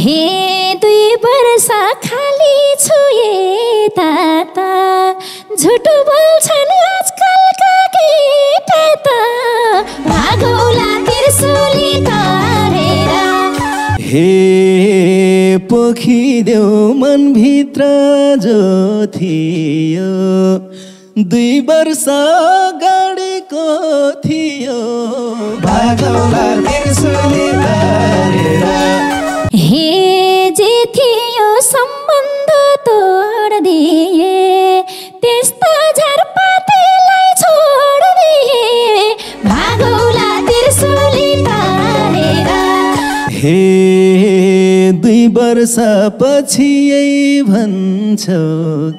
हे 2 वर्ष खाली छु यता झुट बोल्छन् आजकलका केटा त भागौला त्रिशूली तारेर हे पोखिदेऊ मनभित्र जो थियो 2 वर्ष अगाडिको थियो भागौला त्रिशूली तारेर हे जे थियो सम्बन्ध तोड्दिए त्यस्ता झरपातेलाई छोड्दिए भागौला त्रिशूली तारेर हे 2 वर्षपछि यही भन्छौ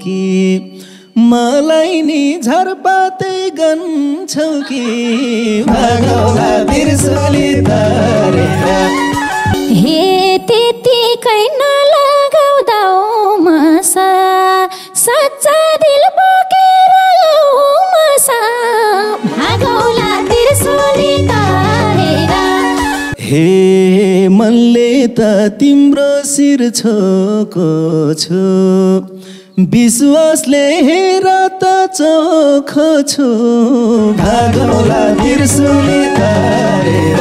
कि मलाई नि झरपाते गन्छौ कि भागौला त्रिशूली तारेर हे त्यतिकै नलगाउँदा मसा सच्चा दिल बोकेर मसा भागौला त्रिशूली तारेर हे मनले त तिम्रो शिर छोको छु विश्वासले हेर त चोखो छु भागौला त्रिशूली तारेर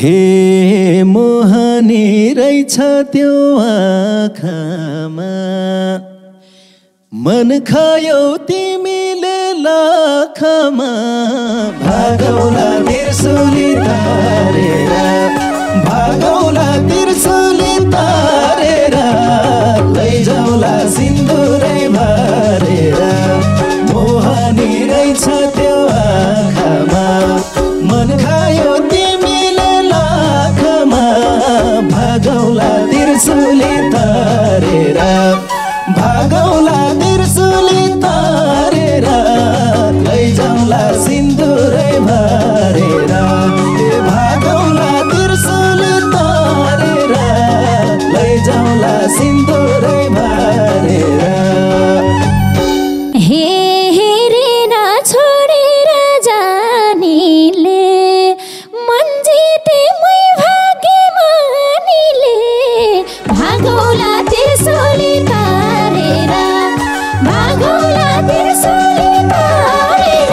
हे मोहनी रहेछ त्यो आँखामा मन खायौ तिमीले लाखमा भागौला त्रिशूली तारेर भागौला त्रिशूली तारेर लैजाउला सिन्दुरै भरेर मोहनी रहेछ त्यो आँखामा मन खायौ भागौला त्रिशूली तारेर भागौला त्रिशूली तारेर लैजाउला सिन्दुरै भरेर भागौला त्रिशूली तारेर लैजाउला सिन्दुरै भरेर हे हेरेर छोडेर जानीले मन जिते मै भागौला त्रिशूली तारेर भागौला त्रिशूली तारेर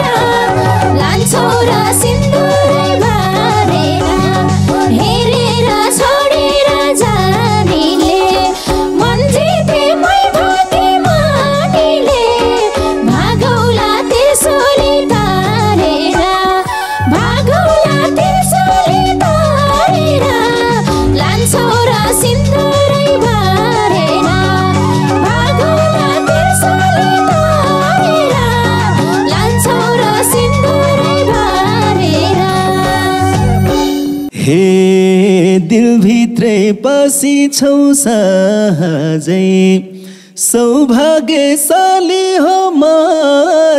लान्छौ र सिन्दुरै भरेर हेरेर छोडेर जानीले मन जिते मै भागे मानिले भागौला त्रिशूली तारेर भागौला त्रिशूली तारेर लान्छौ र सिन्दुरै भरेर भागौला त्रिशूली तारेर लान्छौ र सिन्दुरै भरेर हे दिलभित्रै पसिछौ सहजै सौभाग्यशाली हो म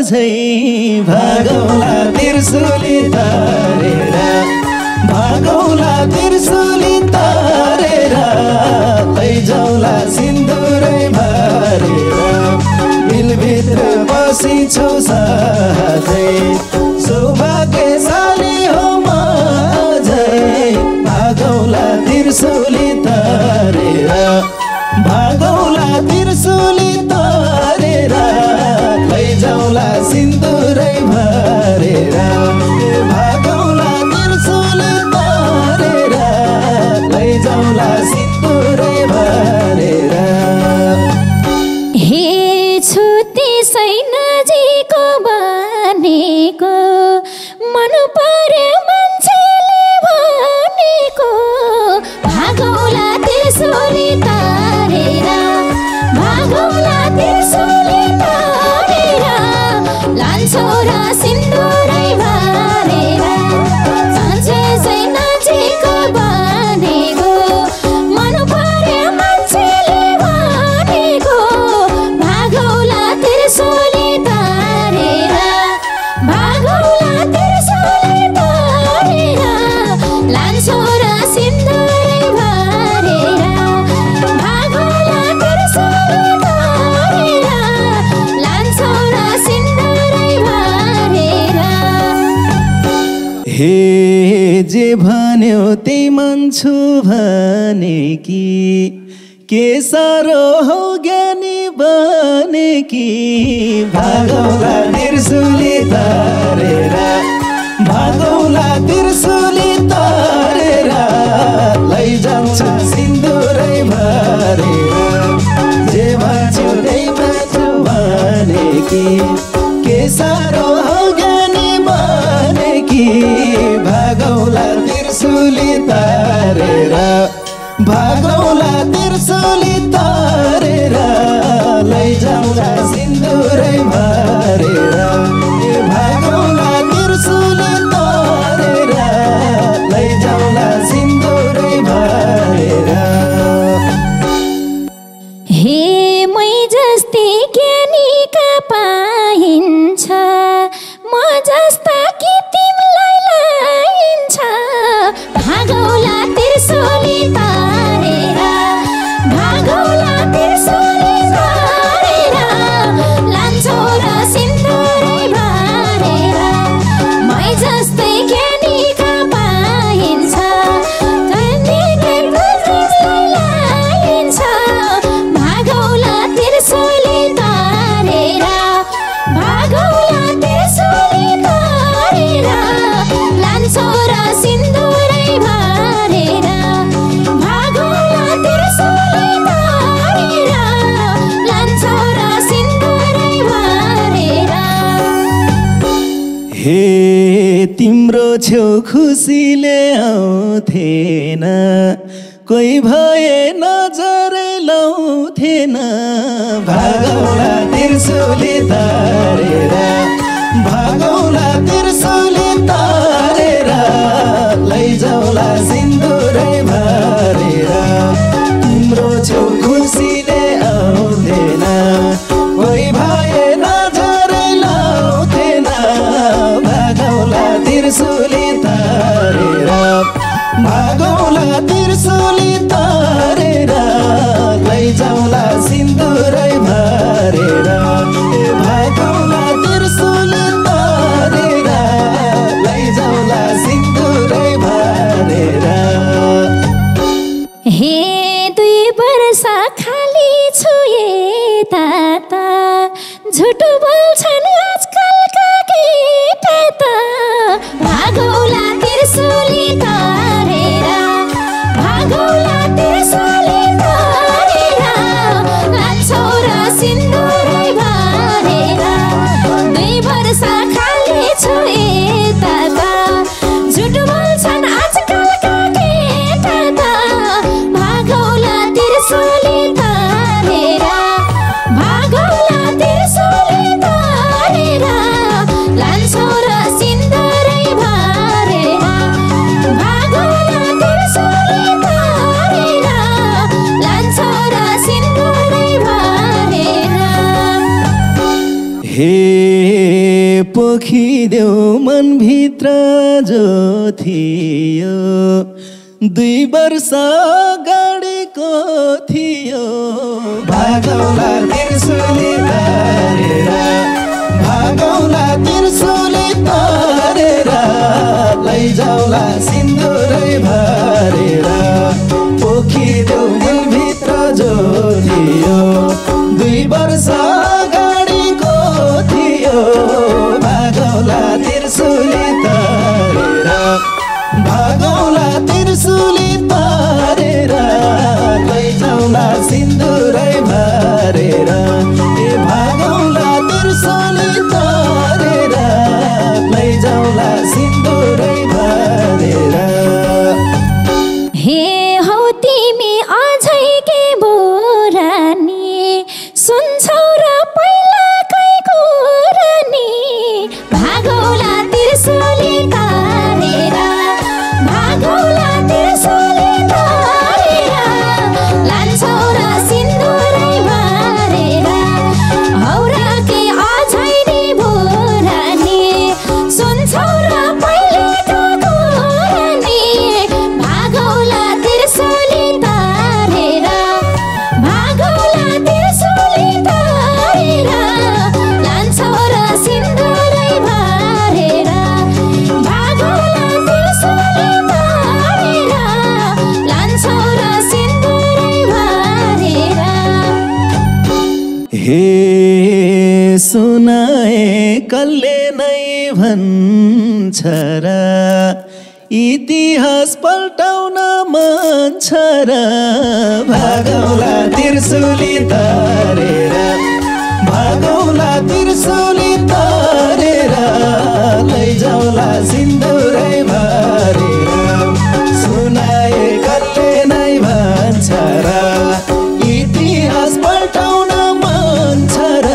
झै भागौला त्रिशूली तारेर भागौला त्रिशूली तारेर लैजाउला सिन्दुरै भरेर दिलभित्र बसिछौ सहजै सौभाग्यशाली हो म झै भागौला त्रिशूली तारेर भागौला त्रिशूली तारेर लैजाउला सिन्दुरै भरेर भागौला त्रिशूली तारेर लैजाउला सिन्दुरै भरेर हे छु त्यसै नजिकको बनेको मन पर्यो मान्छेले भनेको भागौला त्रिशूली तारेर हे जे भन्यो त्यही मान्छु भने कि के साह्रो हौ ज्ञानी बने कि भागौला त्रिशूली तारेर भागौला त्रिशूली तारेर लैजान्छ सिन्दुरै भरेर जे भन्छु त्यही मान्छु भने कि के साह्रो हौ ज्ञानी बने कि भागौला त्रिशूली तारेर भागौला त्रिशूली तारेर लैजाउँला सिन्दुरै भरेर भागौला त्रिशूली तारेर लैजाउँला सिन्दुरै भरेर हे मै जस्तै ज्ञानीका पाइन्छ म जस्ता कि तिमीलाई लाइन्छ भागौला त्रिशूली तारेर भागौला त्रिशूली तारेर लान्छौ र सिन्दुरै भरेर मै जस्तै ज्ञानीका पाइन्छ लाइन्छ भागौला त्रिशूली तारेर भागौला त्रिशूली तारेर लान्छौ र सिन्दुरै भरेर भागौला त्रिशूली तारेर लान्छौ र सिन्दुरै भरेर हे तिम्रो छेउ खुसीले आउँथेन कोही भए नजरै लाउँथेन भागौला त्रिशूली तारेर भागौला त्रिशूली तारेर लैजाउँला सिन्दुरै भरेर तिम्रो छेउ खुसीले आउँथेन कोही भए नजरै लाउँथेन भागौला त्रिशूली तारेर भागौला त्रिशूली तारेर लैजाउँला सिन्दुरै भरेर भागौला त्रिशूली तारेर लैजाउँला सिन्दुरै भरेर हे 2 वर्ष खाली छु यता झुटो बोल्छन् आजकलका केटा त भागौला त्रिशूली तारेर भागौला त्रिशूली तारेर लान्छौ र सिन्दुरै भरेर 2 वर्ष खाली छु यता झुटो बोल्छन् आजकलका केटा त भागौला त्रिशूली तारेर भागौला त्रिशूली तारेर लान्छौ र सिन्दुरै भरेर भागौला त्रिशूली तारेर लान्छौ र सिन्दुरै भरेर हे पोखिदेऊ मनभित्र जो थियो 2 वर्ष अगाडिको थियो भागौला त्रिशूली तारेर भागौला त्रिशूली तारेर लैजाउँला सिन्दुरै भरेर पोखिदेऊ मनभित्र जो थियो 2 वर्ष अगाडिको थियो भागौला त्रिशूली तारेर भागौला त्रिशूली तारेर लैजाउँला सिन्दुरै भरेर भागौला त्रिशूली तारेर लैजाउँला सिन्दुरै भरेर हे हौ तिमी अझै के बोरानी सुन्छौ र पहिलाकै कुरानी भागौला त्रिशूली तारेर भागौला त्रिशूली तारेर लान्छौ र सिन्दुरै भरेर हे सुनाए कसले नै भन्छ र इतिहास पल्टाउन मन छ र भागौला त्रिशुली तारेर भागौला त्रिशुली तारेर लैजाउला सिन्दुरै भरेर सुनाए कसले नै भन्छ र इतिहास पल्टाउन मन छ र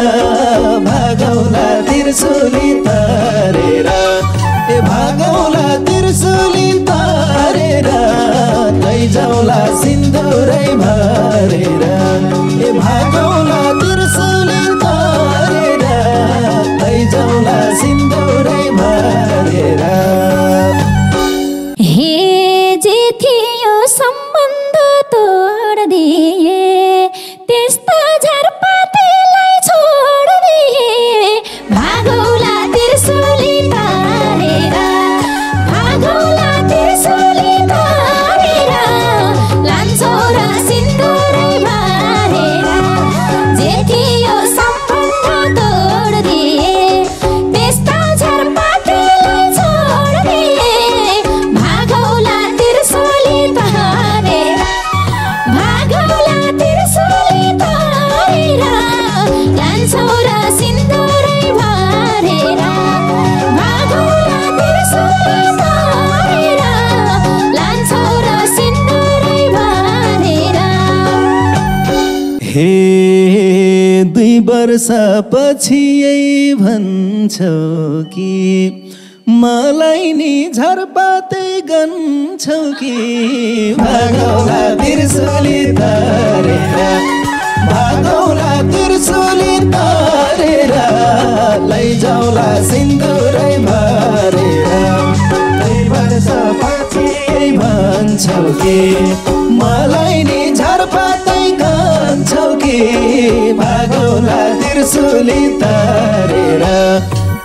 भागौला त्रिशुली तारेर ए भागौला त्रिशुली तारेर लैजाउला सिन्दुरै भरेर ए भागौला त्रिशुली तारेर लैजाउला सिन्दुरै भरेर हे जे थियो सम्बन्ध तोड्दिए त्यस्ता झरपातेलाई छोड्दिए भागौला त्रिशुली तारेर भागौला त्रिशुली तारेर लान्छौ र सिन्दुरै भरेर जे थियो सम्बन्ध तोड्दिए त्यस्ता झरपातेलाई छोड्दिए भागौला त्रिशुली तारेर भागौला त्रिशुली तारेर लान्छौ र सिन्दुरै भरेर भागौला त्रिशुली तारेर लान्छौ र सिन्दुरै भरेर हे 2 वर्षपछि यही भन्छौ कि मलाई नि झरपाते गन्छौ कि भागौला त्रिशुली तारेर भागौला त्रिशुली तारेर लैजाउला सिन्दुरै भरेर 2 वर्षपछि यही भन्छौ कि मलाई नि झरपाते गन्छौ कि भागौला त्रिशुली तारेर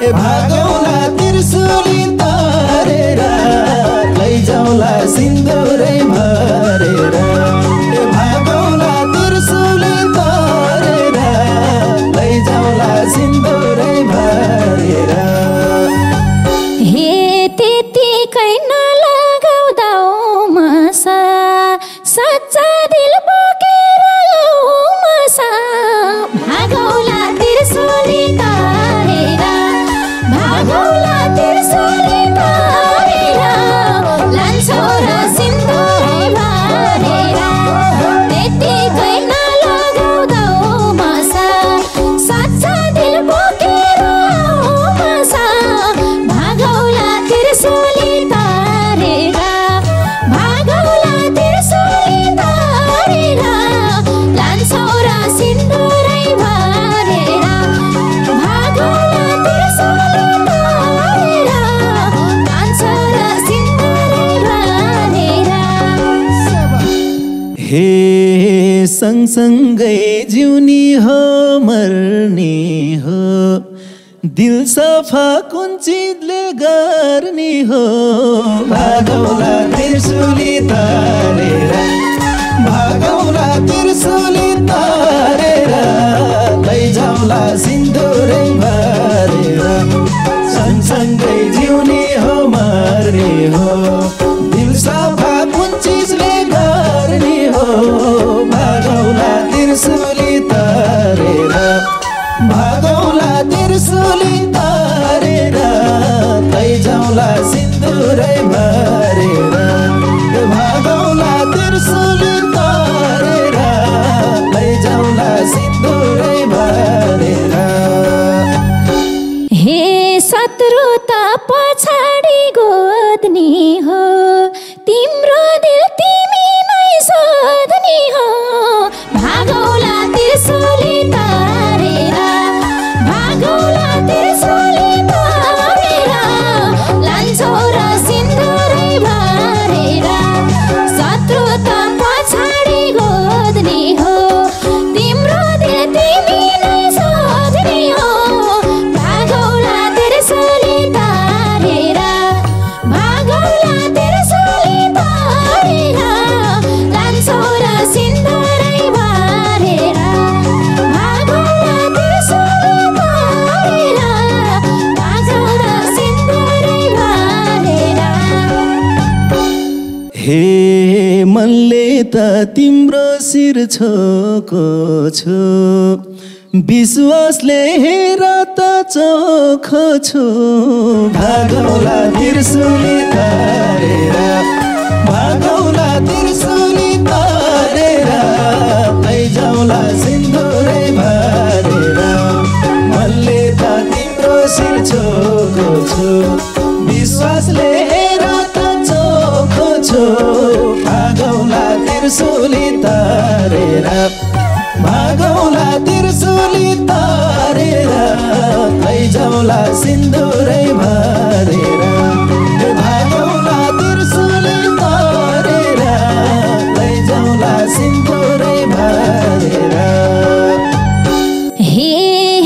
ए भागौला त्रिशुली तारेर लैजाउला सिन्दुरै भरेर ए भागौला त्रिशुली तारेर लैजाउला सिन्दुरै भरेर हे त्यतिकै नलगाउँदाउ मसा सच्चा दिल बोकेर आऊ मसा भागौला त्रिशुली तारेर भागौला त्रिशुली तारेर लान्छौ र सिन्दुरै भरेर त्यतिकै नलगाउँदाउ मसा सच्चा दिल बोकेर आऊ मसा भागौला त्रिशुली तारेर भागौला त्रिशुली तारेर लान्छौ र सिन्दुरै भरेर भागौला त्रिशुली तारेर लान्छौ र सिन्दुरै भरेर हे सँगसँगै जिउनी हो मर्ने हो दिल सफा कुन चिजले गर्ने हो भागौला त्रिशुली तारेर भागौला त्रिशुली तारेर लैजाउला सिन्दुरै भरेर सँगसँगै जिउने हो मर्ने हो दिल सफा कुन चिजले गर्ने हो भागौला त्रिशुली तारेर भागौला त्रिशुली तारेर लैजाउला सिन्दुरै भरेर भागौला त्रिशुली तारेर लैजाउला त तिम्रो शिर छोको छु विश्वासले हेर त चोखो छु भागौला त्रिशूली तारेर भागौला त्रिशूली तारेर लैजाउला सिन्दुरै भरेर मनले त तिम्रो शिर छोको छु विश्वासले हेर त चोखो छु भागौला त्रिशूली तारेर भागौला त्रिशूली तारेर लैजाउला सिन्दुरै भरेर भागौला त्रिशूली तारेर लैजाउला सिन्दुरै भरेर हे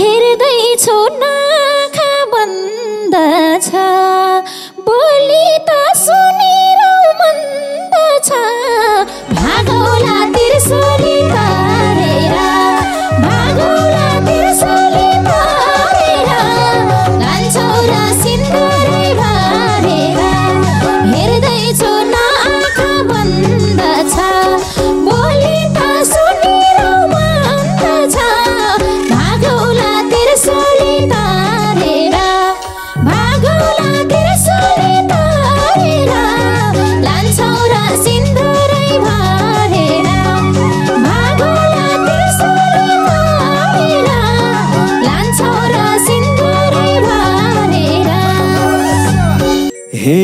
हेर्दै छु नाखा बन्द छ बोली त सुनिरौ मन्द छ भागौला त्रिशूली तारेर भागौला त्रिशूली तारेर लान्छौ र सिन्दुरै भरेर हेर्दै छु नाखा बन्द छ बोली त सुनिरौ मन्द छ भागौला त्रिशूली तारेर भागौला त्रिशूली तारेर लान्छौ र सिन्दुरै भरेर भागौला त्रिशूली तारेर लान्छौ र सिन्दुरै भरेर हे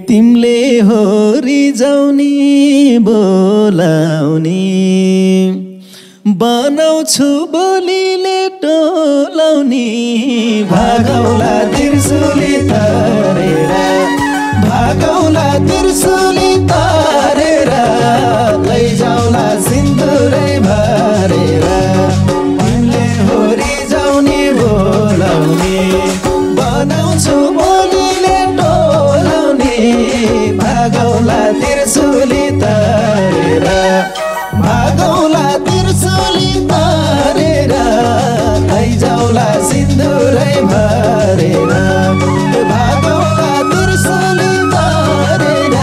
तिमीले हो रिजाउने बोलाउने बनाउँछु बोलीले टोलाउने भागौला त्रिशूली तारेर भागौला त्रिशूली तारेर लैजाउला सिन्दुरै भरेर तिमीले हो रिजाउने बोलाउने बनाउँछु बोलीले टोलाउने भागौला त्रिशूली तारेर भागौला त्रिशूली तारेर लैजाउला सिन्दुरै भरेर भागौला त्रिशूली तारेर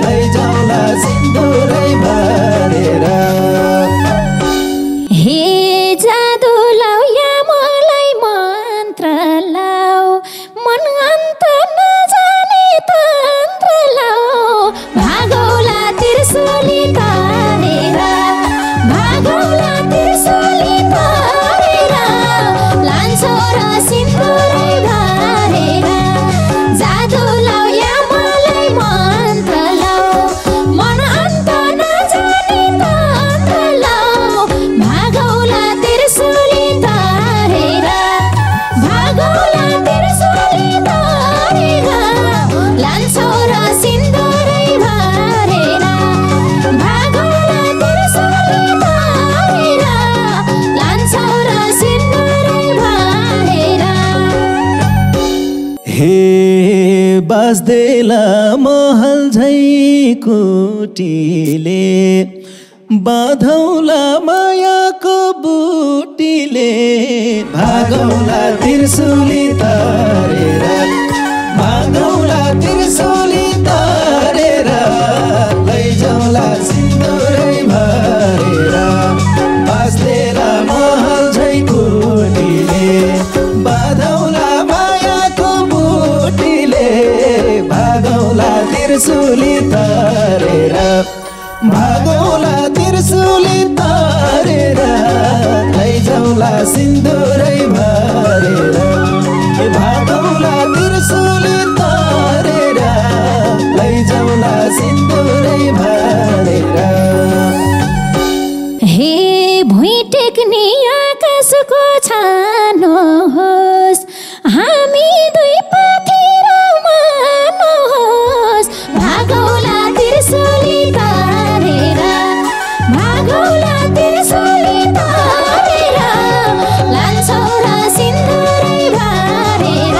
लैजाउला सिन्दुरै भरेर हे जादु लाऊ या मलाई मन्त्र लाऊ मन अन्त नजाने तन्त्र लाऊ भागौला त्रिशूली तारेर भागौला त्रिशूली तारेर लान्छौ र सिन्दुरै भरेर जादु लाऊ या मलाई मन्त्र लाऊ मन अन्त नजाने तन्त्र लाऊ भागौला त्रिशूली तारेर भागौला त्रिशूली तारेर लान्छौ र सिन्दुरै भरेर भागौला त्रिशूली तारेर लान्छौ र सिन्दुरै भरेर हे बाजदेला महल झै कुटीले बाधौला मायाको बुटीले भागौला त्रिशूली तारेर भागौला त्रिशूली तारेर लैजाउला सिन्दुरै भरेर बाजदेला महल झै कुटीले बाधौला मायाको बुटीले भागौला त्रिशूली तारेर भागौला त्रिशूली तारेर लैजाउला सिन्दुरै भरेर भागौला त्रिशूली तारेर लैजाउला सिन्दुरै भरेर हे भुइँ टेक्ने आकाशको छानो होस् हामी दुई पाखेर मान्नुहोस् भागौला त्रिशूली तारेर भागौला त्रिशूली तारेर लान्छौ र सिन्दुरै भरेर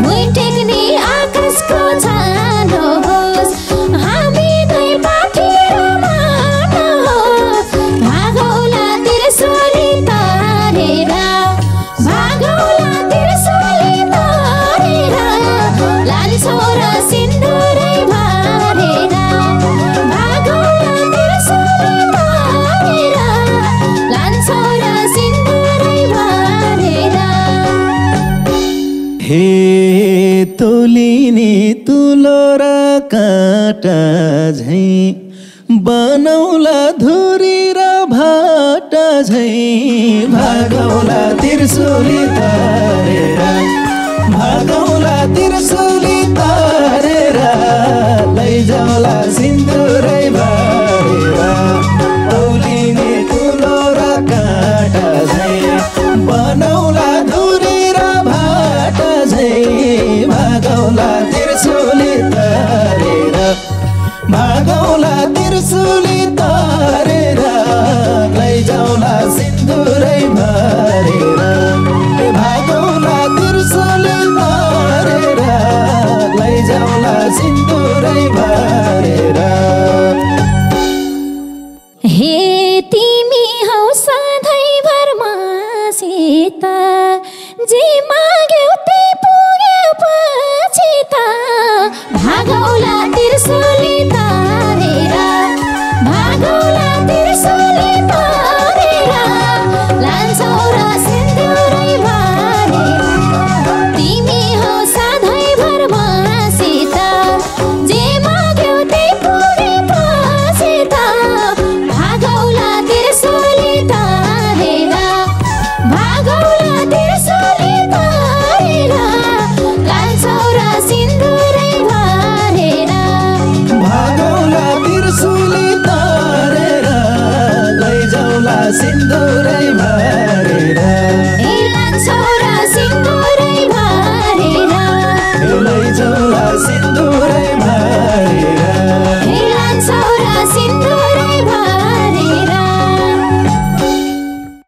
भुइँ टेक्ने आकाशको छानो होस् हामी दुई पाखेर मान्नुहोस् भागौला त्रिशूली तारेर भागौला त्रिशूली तारेर हे तोलिने तुलो र काँटा झैँ बनौला धुरी र भाटा झैँ भागौला त्रिशूली तारेर भागौला त्रिशूली तारेर लैजाउला सिन्दुरै बारेर तौलिने तुलो र काँटा झैँ बनौला धुरी र भाटा झैँ भागौला त्रिशूली तारेर भागौला त्रिशूली तारेर लैजाउला सिन्दुरै भरेर भागौला त्रिशूली तारेर लैजाउला सिन्दुरै भरेर हे तिमी हौ सधैँभरमा सीता जे माग्यौ त्यही पुग्यौ पछि त भागौला त्रिशूली तारेर भागौला त्रिशूली तारेर लान्छौ र सिन्दुरै भरेर तिमी हौ सधैँभरमा सीता जे माग्यौ त्यही पुगे पछि त भागौला त्रिशूली तारेर भागौला त्रिशूली तारेर लान्छौ र सिन्दुरै भरेर भागौला त्रिशूली तारेर लैजाउला सिन्दुरै भरेर